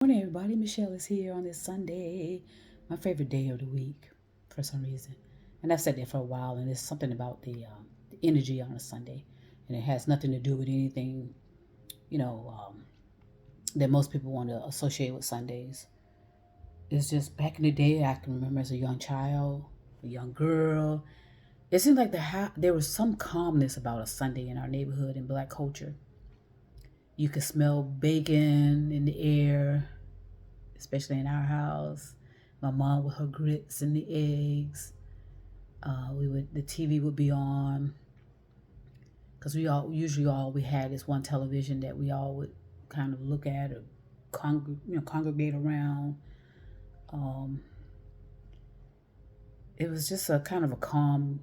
Morning, everybody. Michelle is here on this Sunday, my favorite day of the week for some reason. And I've said that for a while, and it's something about the energy on a Sunday. And it has nothing to do with anything, you know, that most people want to associate with Sundays. It's just back in the day, I can remember as a young child, a young girl. It seemed like there was some calmness about a Sunday in our neighborhood in black culture. You could smell bacon in the air, especially in our house. My mom with her grits and the eggs. The TV would be on because we usually all we had is one television that we all would kind of look at or congregate around. Um, it was just a kind of a calm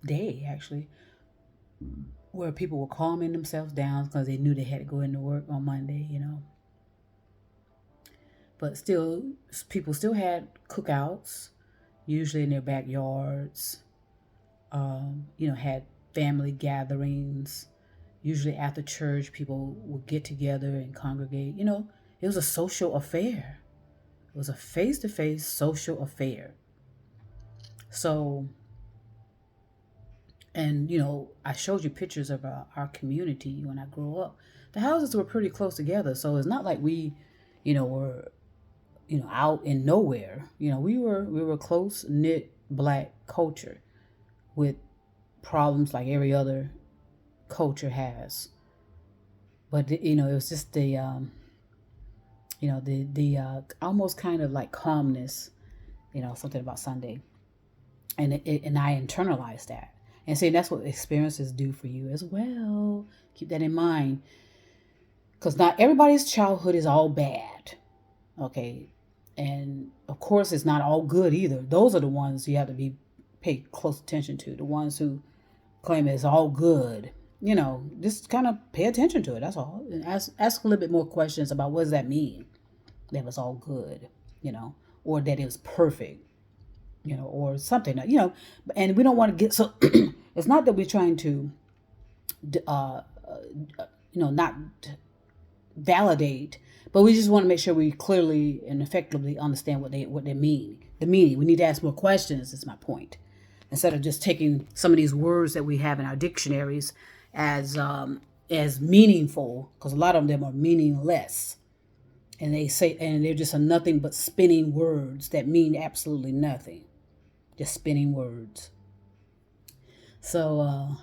day actually, where people were calming themselves down because they knew they had to go into work on Monday. But still, people still had cookouts, usually in their backyards. Had family gatherings. Usually after church, people would get together and congregate. It was a social affair. It was a face-to-face social affair. So, and I showed you pictures of our community when I grew up. The houses were pretty close together, so it's not like we, were out in nowhere. We were close knit black culture with problems like every other culture has. But it was just the almost kind of like calmness, something about Sunday, and I internalized that. And see, that's what experiences do for you as well. Keep that in mind, because not everybody's childhood is all bad. Okay, and of course it's not all good either. Those are the ones you have to be pay close attention to. The ones who claim it's all good. Just kind of pay attention to it. That's all. And ask a little bit more questions about what does that mean that it was all good, or that it was perfect, or something. And we don't want to get so. It's not that we're trying to, not validate, but we just want to make sure we clearly and effectively understand what they mean. The meaning. We need to ask more questions. Is my point. Instead of just taking some of these words that we have in our dictionaries as meaningful, because a lot of them are meaningless, and they're just a nothing but spinning words that mean absolutely nothing, just spinning words. So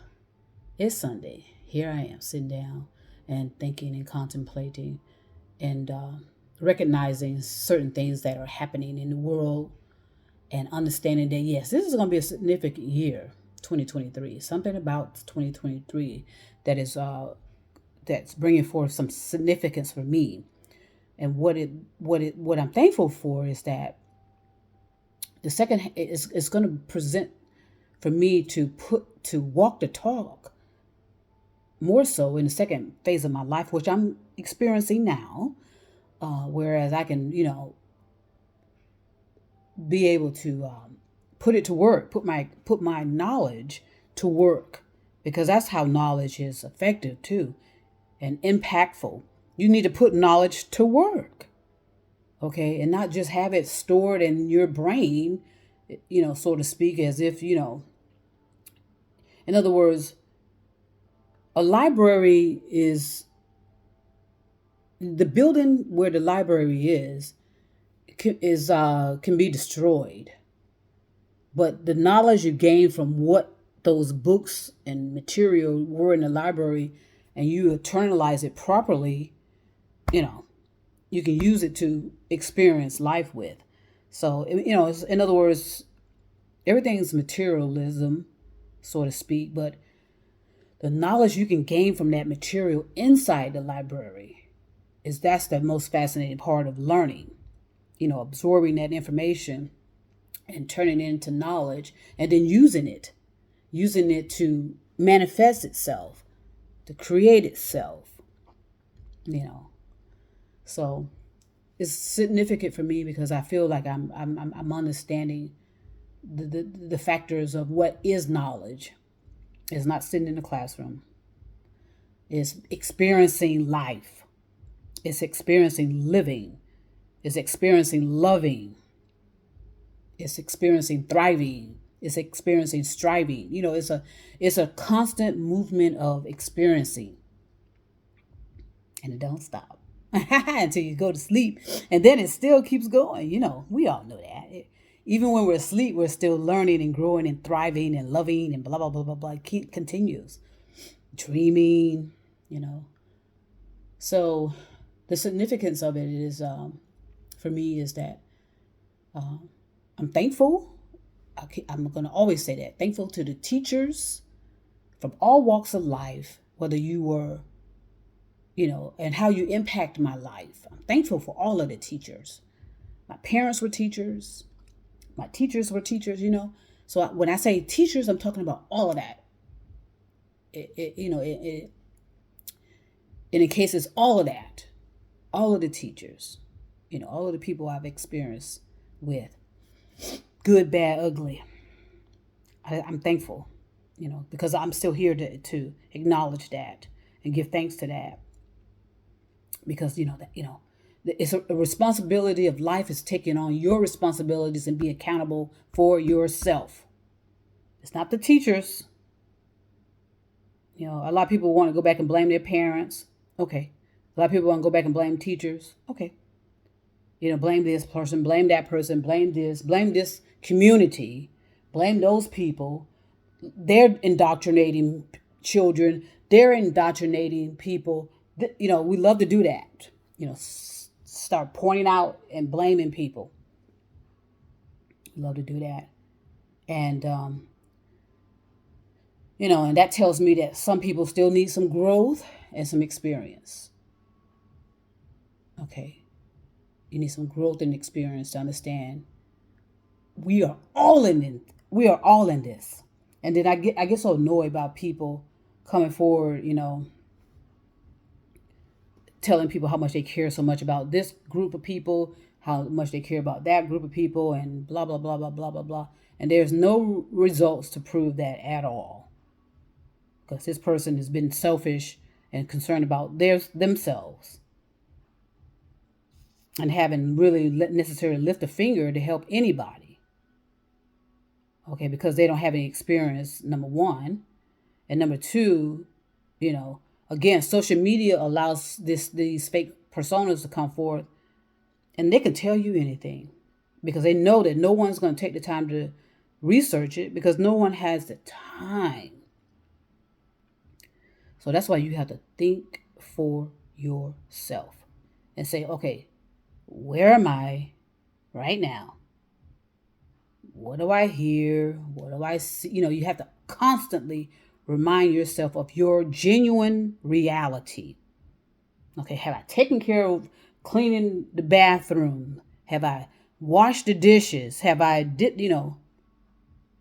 it's Sunday. Here I am sitting down and thinking and contemplating and recognizing certain things that are happening in the world, and understanding that yes, this is going to be a significant year, 2023. Something about 2023 that is that's bringing forth some significance for me. And what I'm thankful for is that the second is going to present for me to walk the talk more so in the second phase of my life, which I'm experiencing now. Whereas I can, be able to put it to work, put my knowledge to work, because that's how knowledge is effective too, and impactful. You need to put knowledge to work, okay, and not just have it stored in your brain, so to speak, as if In other words, a library is the building where the library can be destroyed, but the knowledge you gain from what those books and material were in the library, and you internalize it properly, you know, you can use it to experience life with. So, in other words, everything's materialism, so to speak, but the knowledge you can gain from that material inside the library that's the most fascinating part of learning. Absorbing that information and turning it into knowledge, and then using it to manifest itself, to create itself, you know. So it's significant for me because I feel like I'm understanding the factors of what is knowledge. It's not sitting in the classroom. It's experiencing life. It's experiencing living. It's experiencing loving. It's experiencing thriving. It's experiencing striving. It's a constant movement of experiencing, and it don't stop until you go to sleep, and then it still keeps going. We all know that. Even when we're asleep, we're still learning and growing and thriving and loving and blah blah blah blah blah. It continues. Dreaming, So the significance of it is, for me, is that I'm thankful. I'm going to always say that. Thankful to the teachers from all walks of life, whether you were, and how you impact my life. I'm thankful for all of the teachers. My parents were teachers. My teachers were teachers. So when I say teachers, I'm talking about all of that. And in case it's all of that, all of the teachers, all of the people I've experienced with, good, bad, ugly. I'm thankful, because I'm still here to acknowledge that and give thanks to that. Because, it's a responsibility of life is taking on your responsibilities and be accountable for yourself. It's not the teachers. A lot of people want to go back and blame their parents. Okay. A lot of people want to go back and blame teachers. Okay. Blame this person, blame that person, blame this community, blame those people. They're indoctrinating children. They're indoctrinating people. We love to do that. Start pointing out and blaming people. We love to do that. And, and that tells me that some people still need some growth and some experience. Okay. You need some growth and experience to understand we are all in it. We are all in this. And then I get so annoyed about people coming forward, telling people how much they care so much about this group of people, how much they care about that group of people, and blah blah blah blah blah blah blah. And there's no results to prove that at all. Because this person has been selfish and concerned about themselves, and haven't really necessarily lift a finger to help anybody. Okay, because they don't have any experience, number one. And number two, again, social media allows these fake personas to come forth, and they can tell you anything because they know that no one's going to take the time to research it, because no one has the time. So that's why you have to think for yourself and say, okay, where am I right now? What do I hear? What do I see? You have to constantly remind yourself of your genuine reality. Okay, have I taken care of cleaning the bathroom? Have I washed the dishes? Have I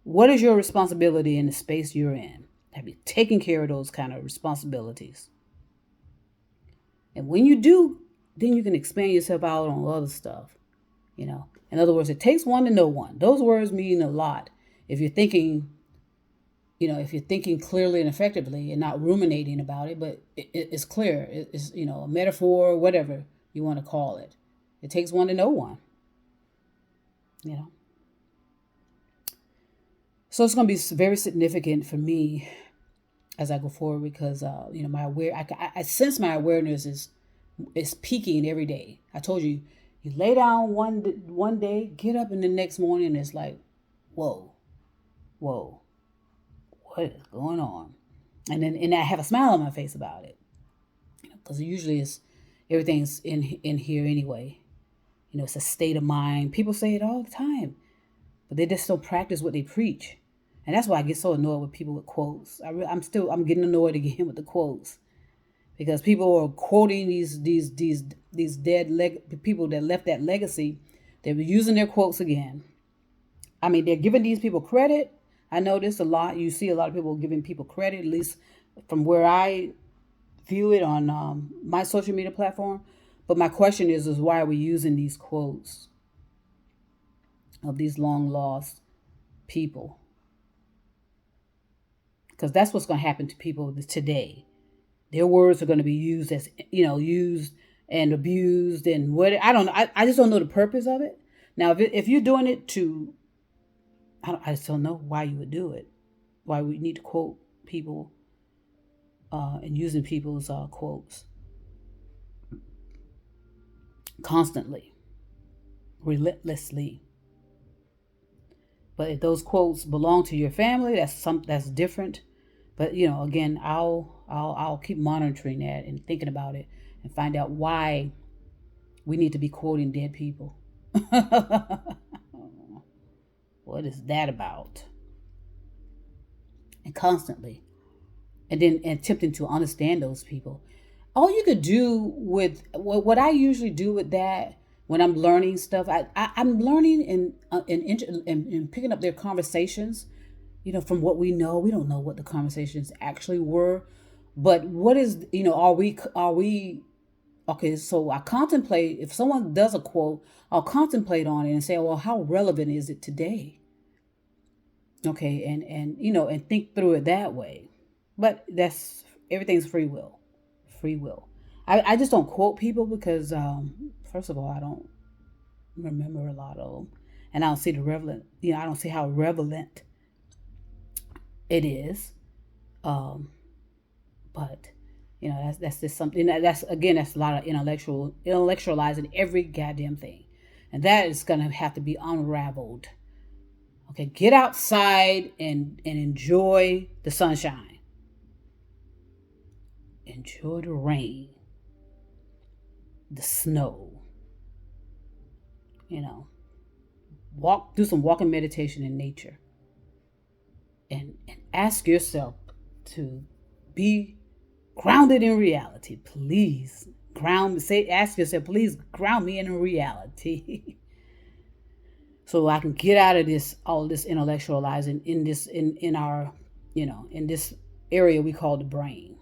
what is your responsibility in the space you're in? Have you taken care of those kind of responsibilities? And when you do, then you can expand yourself out on other stuff. In other words, it takes one to know one. Those words mean a lot if you're thinking, clearly and effectively and not ruminating about it. But it's clear. It's a metaphor, whatever you want to call it. It takes one to know one. So it's going to be very significant for me as I go forward, because I sense my awareness is peaking every day. I told you, you lay down one day, get up in the next morning, and it's like, whoa, what is going on? And I have a smile on my face about it, because usually everything's in here anyway. It's a state of mind. People say it all the time, but they just don't practice what they preach. And that's why I get so annoyed with people with quotes. I'm getting annoyed again with the quotes, because people are quoting these dead people that left that legacy. They're using their quotes again. I mean, they're giving these people credit. I notice a lot. You see a lot of people giving people credit, at least from where I view it on my social media platform. But my question is why are we using these quotes of these long lost people? Because that's what's going to happen to people today. Their words are going to be used and abused and what, I don't know. I just don't know the purpose of it. Now, if you're doing it to, I just don't know why you would do it. Why we need to quote people and using people's quotes constantly, relentlessly. But if those quotes belong to your family, that's different. But again, I'll keep monitoring that and thinking about it and find out why we need to be quoting dead people. What is that about? And constantly, and then attempting to understand those people. All you could do with what I usually do with that when I'm learning stuff, I'm learning and picking up their conversations. From what we know, we don't know what the conversations actually were, but what is, are we okay? So I contemplate, if someone does a quote, I'll contemplate on it and say, well, how relevant is it today? Okay, and think through it that way. But that's everything's free will, free will. I just don't quote people because first of all, I don't remember a lot of them, and I don't see the relevant. I don't see how relevant it is. Um, but that's just something that's again, that's a lot of intellectualizing every goddamn thing, and that is gonna have to be unraveled. Okay, get outside and enjoy the sunshine, enjoy the rain, the snow. You know, do some walking meditation in nature, and ask yourself to be grounded in reality. Please ask yourself, please ground me in reality. So I can get out of all this intellectualizing in our, in this area we call the brain.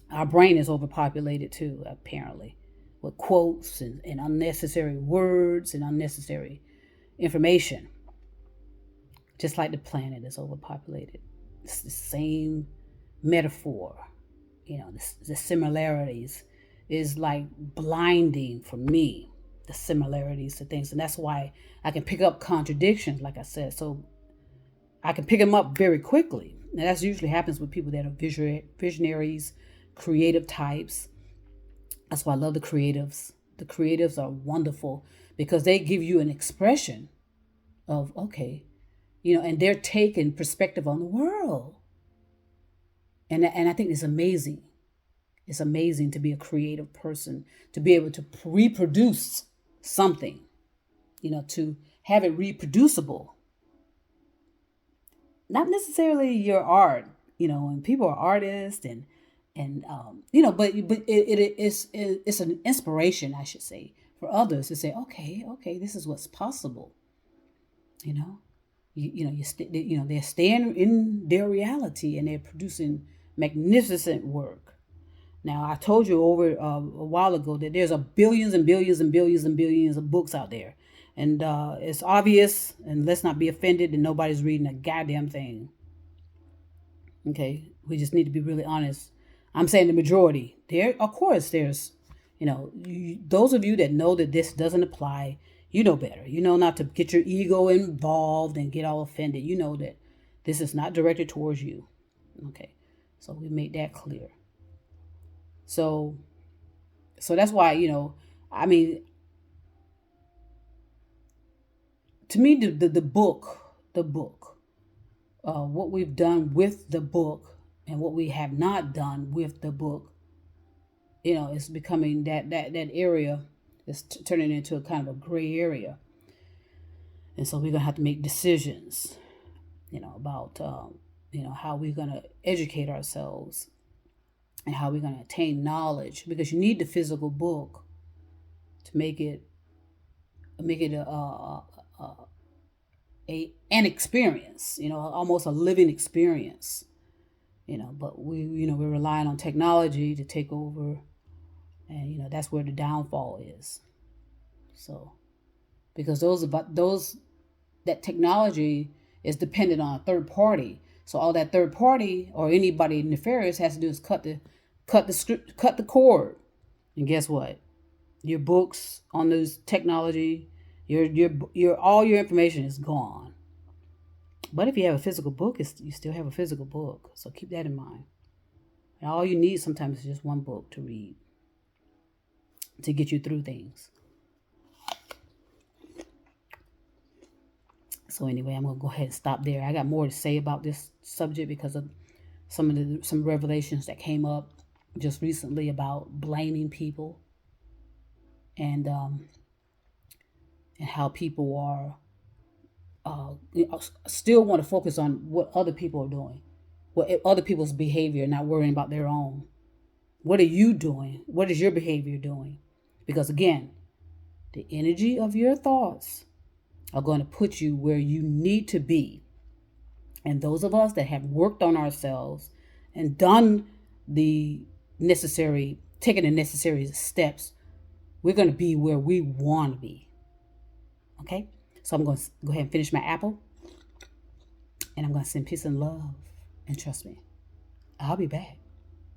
Our brain is overpopulated too, apparently, with quotes and unnecessary words and unnecessary information. Just like the planet is overpopulated. It's the same metaphor. The similarities is like blinding for me, the similarities to things. And that's why I can pick up contradictions, like I said. So I can pick them up very quickly. And that usually happens with people that are visionaries, creative types. That's why I love the creatives. The creatives are wonderful because they give you an expression of, okay, and they're taking perspective on the world. And I think it's amazing. It's amazing to be a creative person, to be able to reproduce something, to have it reproducible. Not necessarily your art, and people are artists but it's an inspiration, I should say, for others to say, okay, this is what's possible. They're staying in their reality and they're producing magnificent work. Now, I told you over a while ago that there's billions and billions and billions and billions of books out there. And it's obvious, and let's not be offended that nobody's reading a goddamn thing. Okay, we just need to be really honest. I'm saying the majority. Of course, there's, those of you that know that this doesn't apply, you know better. You know not to get your ego involved and get all offended. You know that this is not directed towards you. Okay, so we made that clear. So that's why, I mean, to me, the book, what we've done with the book and what we have not done with the book, it's becoming that area is turning into a kind of a gray area. And so we're going to have to make decisions, about, how we're going to educate ourselves and how we're going to attain knowledge, because you need the physical book to make it an experience, almost a living experience, but we're relying on technology to take over, and that's where the downfall is. So, because that technology is dependent on a third party. So all that third party or anybody nefarious has to do is cut the cord, And guess what? Your books on those technology, your all your information is gone. But if you have a physical book, you still have a physical book. So keep that in mind. And all you need sometimes is just one book to read to get you through things. So anyway, I'm gonna go ahead and stop there. I got more to say about this subject because of some revelations that came up just recently about blaming people and how people are still want to focus on what other people are doing, what other people's behavior, not worrying about their own. What are you doing? What is your behavior doing? Because again, the energy of your thoughts are going to put you where you need to be. And those of us that have worked on ourselves and done the taken the necessary steps, we're going to be where we want to be. Okay? So I'm going to go ahead and finish my apple. And I'm going to send peace and love. And trust me, I'll be back.